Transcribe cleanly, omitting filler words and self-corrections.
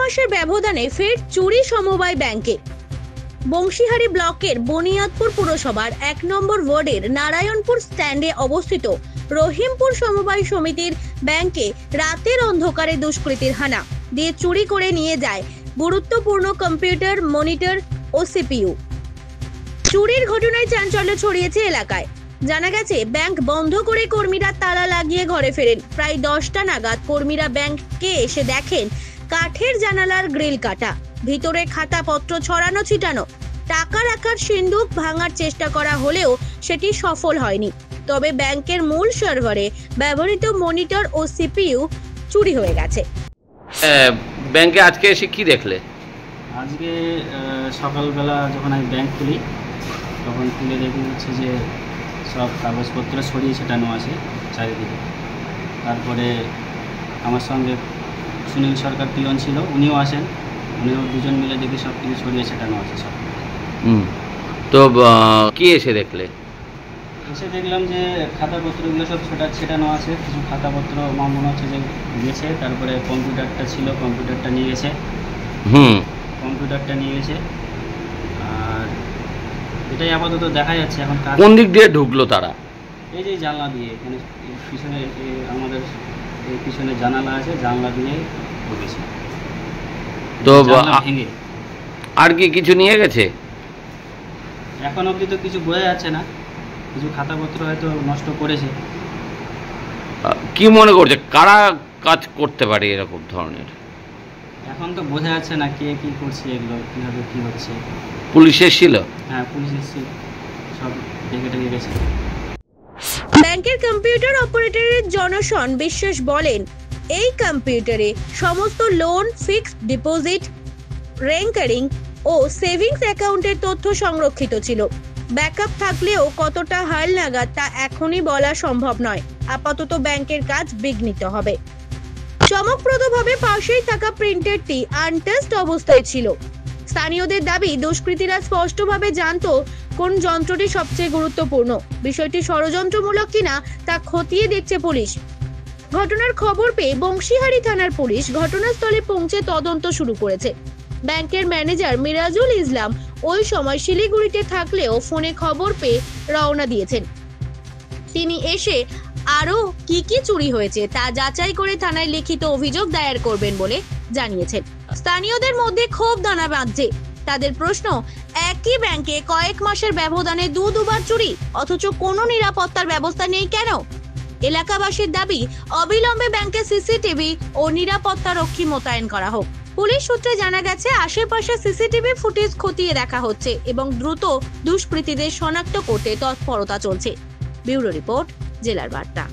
মাসের ব্যবধানে ফের চুরি সমবায় ব্যাংকে। বংশীহারি ব্লকের বনিয়াদপুর পুরসভার 1 নম্বর ওয়ার্ডের নারায়ণপুর স্ট্যান্ডে অবস্থিত রহিমপুর সমবায় সমিতির ব্যাংকে রাতের অন্ধকারে দুষ্কৃতীর হানা দিয়ে চুরি করে নিয়ে যায় গুরুত্বপূর্ণ কম্পিউটার, মনিটর ও সিপিইউ। চুরির ঘটনায় চাঞ্চল্য ছড়িয়েছে এলাকায়। জানা গেছে, ব্যাংক বন্ধ করে কর্মীরা তালা লাগিয়ে ঘরে ফেরেন। প্রায় 10টা নাগাদ কর্মীরা ব্যাংকে এসে দেখেন কাঠের জানালার গ্রিল কাটা, ভিতরে খাতাপত্র ছড়ানো ছিটানো। টাকা রাখার সিন্দুক ভাঙার চেষ্টা করা হলেও সেটি সফল হয়নি। তবে ব্যাংকের মূল সার্ভারে ব্যবহৃত মনিটর ও সিপিইউ চুরি হয়ে গেছে। ব্যাংকে আজকে এসে কি দেখলে? আজকে সকালবেলা যখন আমি ব্যাংক খুলি তখন খুলে দেখি হচ্ছে যে সব কাগজপত্র ছড়িয়ে ছেটানো আছে চারিদিকে। তারপরে আমার সঙ্গে সুনীল সরকার পিয়ন ছিল, উনিও আসেন, উনিও দুজন মিলে দেখি সব কিছু ছড়িয়ে ছেটানো আছে সব। তো কি এসে দেখলে? এসে দেখলাম যে খাতাপত্রগুলো সব ছেটানো আছে। কিছু খাতাপত্র আমার মনে হচ্ছে যে গেছে। তারপরে কম্পিউটারটা ছিল, কম্পিউটারটা নিয়ে গেছে। কম্পিউটারটা নিয়ে গেছে। আর এটাই আপাতত দেখা যাচ্ছে। এখন কোন দিক দিয়ে ঢুকলো তারা? এই যে জানলা দিয়ে, এখানে পিছনে আমাদের এই পিছনে জানালা আছে, জানলা দিয়ে ঢুকেছে। তো ভেঙে আর কি কিছু নিয়ে গেছে? এখন অবধি তো কিছু বোঝা যাচ্ছে না। কিছু খাতাপত্র হয়তো নষ্ট করেছে। কি মনে করছে কারা কাজ করতে পারে এরকম ধরনের? এখন তো বোঝা যাচ্ছে না কে কি করছে, এগুলো কীভাবে কী হচ্ছে। পুলিশ এসেছিল? হ্যাঁ, পুলিশ এসেছিল, সব দেখে টেকে গেছে। ব্যাংকের কম্পিউটার অপারেটরের জনসন বিশ্বাস বলেন, এই কম্পিউটারে সমস্ত লোন, ফিক্সড ডিপোজিট, রেকারিং ও সেভিংস অ্যাকাউন্টের তথ্য সংরক্ষিত ছিল। ব্যাকআপ থাকলেও কতটা হাল নাগাদ তা এখনই বলা সম্ভব নয়। আপাতত ব্যাংকের কাজ বিঘ্নিত হবে। চমকপ্রদভাবে পাশেই থাকা প্রিন্টারটি আনটাচড অবস্থায় ছিল। স্থানীয়দের দাবি, দুষ্কৃতীরা স্পষ্টভাবে জানতো কোন যন্ত্রটি সবচেয়ে গুরুত্বপূর্ণ। বিষয়টি ষড়যন্ত্রমূলক কিনা তা খতিয়ে দেখছে পুলিশ। ঘটনার খবর পেয়ে বংশীহারি থানার পুলিশ ঘটনাস্থলে পৌঁছে তদন্ত শুরু করেছে। ব্যাংকের ম্যানেজার মিরাজুল ইসলাম ওই সময় শিলিগুড়িতে থাকলেও ফোনে খবর পেয়ে রওনা দিয়েছেন। তিনি এসে আরো কি চুরি হয়েছে তা যাচাই করে থানায় লিখিত অভিযোগ দায়ের করবেন বলে জানিয়েছেন। স্থানীয়দের মধ্যে ক্ষোভ দানা বাঁধছে। তাদের প্রশ্ন, একই ব্যাংকে কয়েক মাসের ব্যবধানে দুবার চুরি, অথচ কোনো নিরাপত্তার ব্যবস্থা নেই কেন? এলাকাবাসীর দাবি, অবিলম্বে ব্যাংকে সিসিটিভি ও নিরাপত্তা রক্ষী মোতায়েন করা হোক। পুলিশ সূত্রে জানা গেছে, আশেপাশে সিসিটিভি ফুটেজ খতিয়ে দেখা হচ্ছে এবং দ্রুত দুষ্কৃতীদের শনাক্ত করতে তৎপরতা চলছে। ব্যুরো রিপোর্ট, জেলার বার্তা।